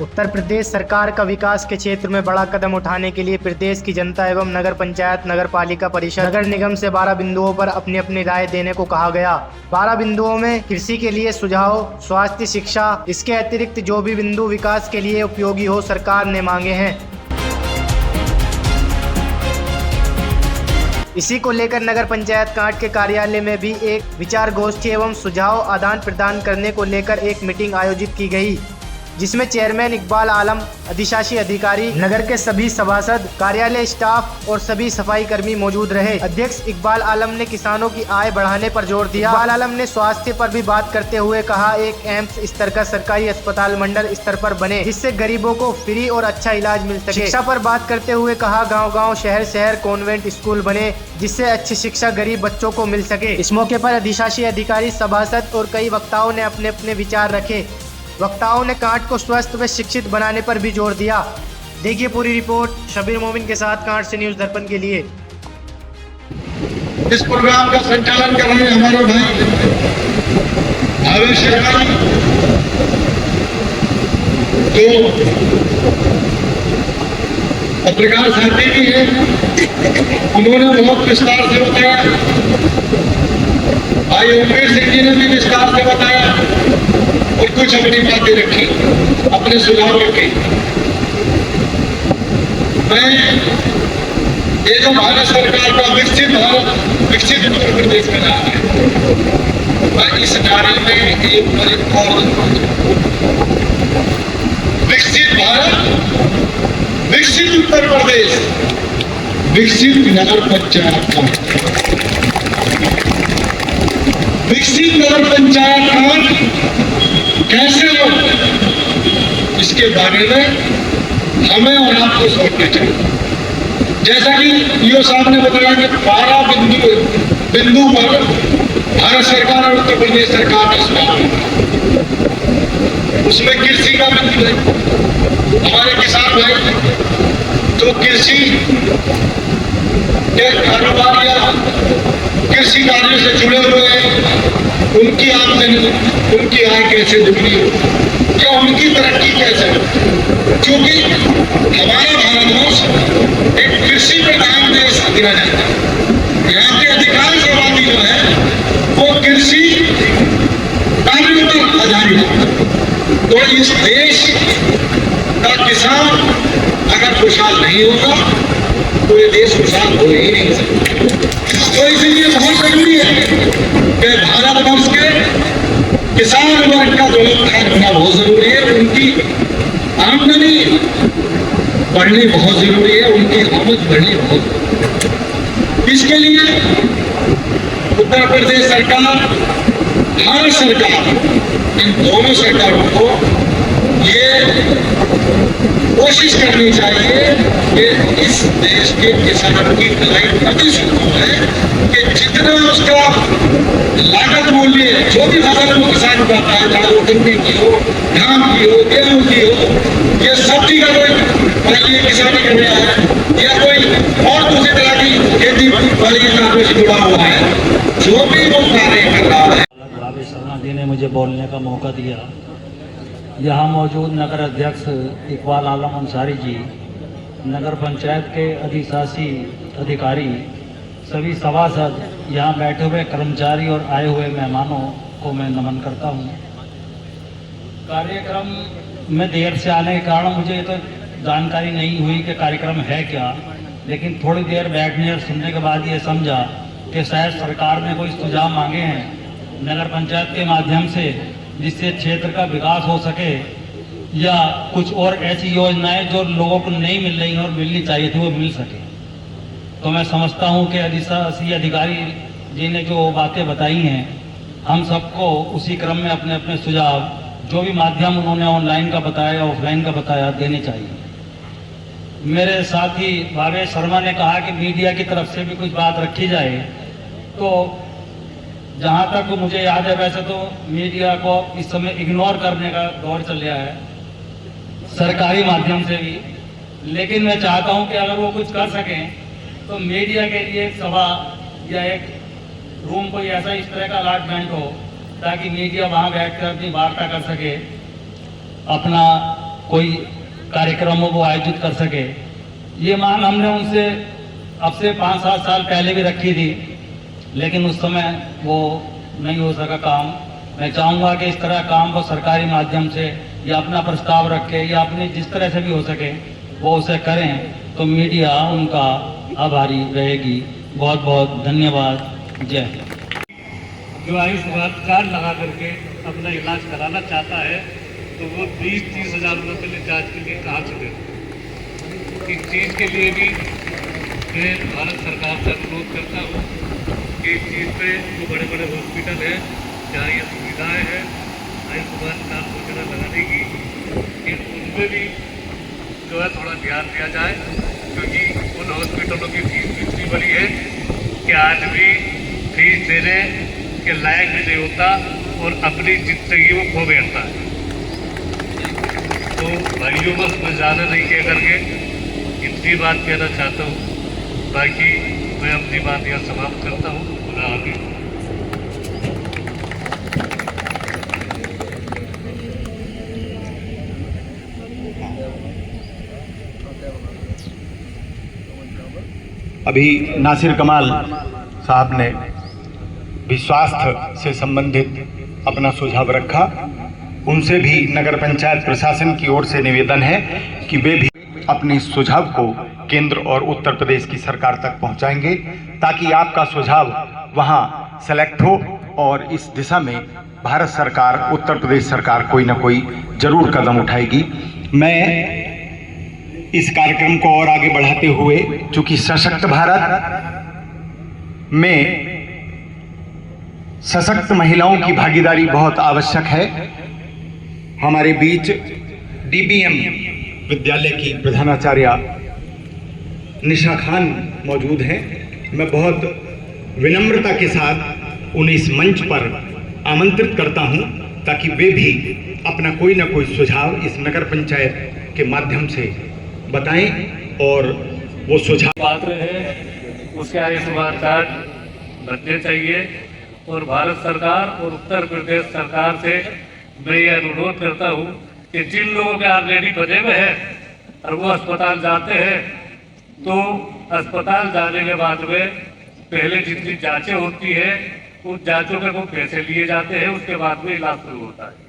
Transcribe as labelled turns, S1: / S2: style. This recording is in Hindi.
S1: उत्तर प्रदेश सरकार का विकास के क्षेत्र में बड़ा कदम उठाने के लिए प्रदेश की जनता एवं नगर पंचायत, नगर पालिका परिषद, नगर निगम से 12 बिंदुओं पर अपनी अपनी राय देने को कहा गया। 12 बिंदुओं में कृषि के लिए सुझाव, स्वास्थ्य, शिक्षा, इसके अतिरिक्त जो भी बिंदु विकास के लिए उपयोगी हो सरकार ने मांगे हैं। इसी को लेकर नगर पंचायत कांट के कार्यालय में भी एक विचार गोष्ठी एवं सुझाव आदान प्रदान करने को लेकर एक मीटिंग आयोजित की गई, जिसमें चेयरमैन इकबाल आलम, अधिशासी अधिकारी, नगर के सभी सभासद, कार्यालय स्टाफ और सभी सफाई कर्मी मौजूद रहे। अध्यक्ष इकबाल आलम ने किसानों की आय बढ़ाने पर जोर दिया। इकबाल आलम ने स्वास्थ्य पर भी बात करते हुए कहा, एक एम्स स्तर का सरकारी अस्पताल मंडल स्तर पर बने, जिससे गरीबों को फ्री और अच्छा इलाज मिल सके। शिक्षा पर बात करते हुए कहा, गाँव-गाँव, शहर-शहर कॉन्वेंट स्कूल बने, जिससे अच्छी शिक्षा गरीब बच्चों को मिल सके। इस मौके पर अधिशासी अधिकारी, सभासद और कई वक्ताओं ने अपने अपने विचार रखे। वक्ताओं ने कांट को स्वस्थ व शिक्षित बनाने पर भी जोर दिया। देखिए पूरी रिपोर्ट शबीर मोमिन के साथ कांट से न्यूज़ दर्पण के लिए।
S2: इस प्रोग्राम का संचालन कर रहे हैं हमारे भाई आवेश शर्मा जी, जो पत्रकार साथी भी हैं। उन्होंने बहुत विस्तार से बताया। भाई उमेश सिंह जी ने भी विस्तार से बताया और कुछ अपनी बातें रखी, अपने सुझाव रखे। मैं ये जो भारत सरकार का विकसित भारत, विकसित उत्तर प्रदेश का नारा है, मैं इस नारे में एक और विकसित भारत, विकसित उत्तर प्रदेश, विकसित नगर पंचायत का, विकसित नगर पंचायत का कैसे हो, इसके बारे में हमें और आपको सोचना चाहिए। जैसा कि ईओ साहब ने बताया कि 12 बिंदु पर भारत सरकार और उत्तर प्रदेश सरकार का सुझाव, उसमें कृषि का बिंदु है। हमारे किसान भाई जो कृषि के कारोबार या कृषि कार्यों से जुड़े हुए हैं, उनकी आमदनी, उनकी आय कैसे दुगनी हो या उनकी तरक्की कैसे हो, क्योंकि हमारा भारत वर्ष एक कृषि प्रधान देश गिना जाता है। यहाँ के अधिकांश आबादी जो है वो कृषि कार्यों पर आधारित है। तो इस देश का किसान अगर खुशहाल नहीं होगा तो ये देश खुशहाल हो ही नहीं सकता। तो इसलिए बहुत जरूरी है कि भारतवर्ष के किसान वर्ग का जो उत्थान होना बहुत जरूरी है। उनकी आमदनी बढ़नी बहुत जरूरी है, उनकी आमद बढ़नी बहुत। इसके लिए उत्तर प्रदेश सरकार, भारत सरकार, इन दोनों सरकारों को ये कोशिश करनी चाहिए कि इस देश के किसानों की भलाई तभी संभव है कि जितना उसका लागत मूल्य, जो भी फसल वो किसान उगाता है, चाहे वो गन्ने की हो, धान की हो, गेहूं की हो, ये सब्जी का कोई किसानी कर रहा है या कोई और दूसरी तरह की खेती वाली कार्यों से जुड़ा हुआ है, जो भी वो कार्य कर रहा है।
S3: आवेश शर्मा जी ने मुझे बोलने का मौका दिया। यहाँ मौजूद नगर अध्यक्ष इकबाल आलम अंसारी जी, नगर पंचायत के अधिशासी अधिकारी, सभी सभासद, यहाँ बैठे हुए कर्मचारी और आए हुए मेहमानों को मैं नमन करता हूँ। कार्यक्रम में देर से आने के कारण मुझे तो जानकारी नहीं हुई कि कार्यक्रम है क्या, लेकिन थोड़ी देर बैठने और सुनने के बाद ये समझा कि शायद सरकार ने कोई सुझाव मांगे हैं नगर पंचायत के माध्यम से, जिससे क्षेत्र का विकास हो सके, या कुछ और ऐसी योजनाएं जो लोगों को नहीं मिल रही और मिलनी चाहिए थी वो मिल सके। तो मैं समझता हूं कि अधिशासी अधिकारी जी ने जो बातें बताई हैं, हम सबको उसी क्रम में अपने अपने सुझाव, जो भी माध्यम उन्होंने ऑनलाइन का बताया, ऑफलाइन का बताया, देने चाहिए। मेरे साथी भावेश शर्मा ने कहा कि मीडिया की तरफ से भी कुछ बात रखी जाए। तो जहाँ तक मुझे याद है, वैसे तो मीडिया को इस समय इग्नोर करने का दौर चल रहा है सरकारी माध्यम से भी, लेकिन मैं चाहता हूं कि अगर वो कुछ कर सकें तो मीडिया के लिए एक सभा या एक रूम कोई ऐसा इस तरह का अलॉटमेंट हो ताकि मीडिया वहां बैठकर अपनी वार्ता कर सके, अपना कोई कार्यक्रमों को आयोजित कर सके। ये मांग हमने उनसे अब से 5-7 साल पहले भी रखी थी, लेकिन उस समय वो नहीं हो सका काम। मैं चाहूँगा कि इस तरह काम को सरकारी माध्यम से या अपना प्रस्ताव रखे या अपने जिस तरह से भी हो सके वो उसे करें, तो मीडिया उनका आभारी रहेगी। बहुत बहुत धन्यवाद। जय हिंद।
S4: जो आयुष्मान कार्ड लगा करके अपना इलाज कराना चाहता है तो वो 20-30 हज़ार रुपये के लिए जाँच के लिए कहाँ से दे। इस चीज़ के लिए भी मैं भारत सरकार से अनुरोध करता हूँ कि इस चीज़ पे जो बड़े बड़े हॉस्पिटल हैं जहाँ ये सुविधाएँ हैं आयुष्मान कार्ड वगैरह लगाने की, उनमें भी जो है थोड़ा ध्यान दिया जाए, क्योंकि उन हॉस्पिटलों की फीस भी इतनी बड़ी है कि आदमी फीस देने के लायक भी नहीं होता और अपनी जिंदगी वो खो बैठता है। तो भाइयों, बस मैं ज़्यादा नहीं कह करके इतनी बात कहना चाहता हूँ, बाकी मैं अपनी बात यहाँ समाप्त करता हूँ। खुदा हाफिज़।
S5: अभी नासिर कमाल साहब ने भी स्वास्थ्य से संबंधित अपना सुझाव रखा। उनसे भी नगर पंचायत प्रशासन की ओर से निवेदन है कि वे भी अपने सुझाव को केंद्र और उत्तर प्रदेश की सरकार तक पहुंचाएंगे, ताकि आपका सुझाव वहां सेलेक्ट हो और इस दिशा में भारत सरकार, उत्तर प्रदेश सरकार कोई ना कोई जरूर कदम उठाएगी। मैं इस कार्यक्रम को और आगे बढ़ाते हुए, चूंकि सशक्त भारत में सशक्त महिलाओं की भागीदारी बहुत आवश्यक है, हमारे बीच डीबीएम विद्यालय की प्रधानाचार्य निशा खान मौजूद हैं। मैं बहुत विनम्रता के साथ उन्हें इस मंच पर आमंत्रित करता हूं, ताकि वे भी अपना कोई ना कोई सुझाव इस नगर पंचायत के माध्यम से बताएं और वो सुझाव
S4: पात्र है उसके आयुष्मान कार्ड बनने चाहिए। और भारत सरकार और उत्तर प्रदेश सरकार से मैं ये अनुरोध करता हूँ कि जिन लोगों के ऑलरेडी बने हुए हैं और वो अस्पताल जाते हैं, तो अस्पताल जाने के बाद में पहले जितनी जांचें होती है उन जांचों के वो पैसे लिए जाते हैं, उसके बाद में इलाज शुरू होता है।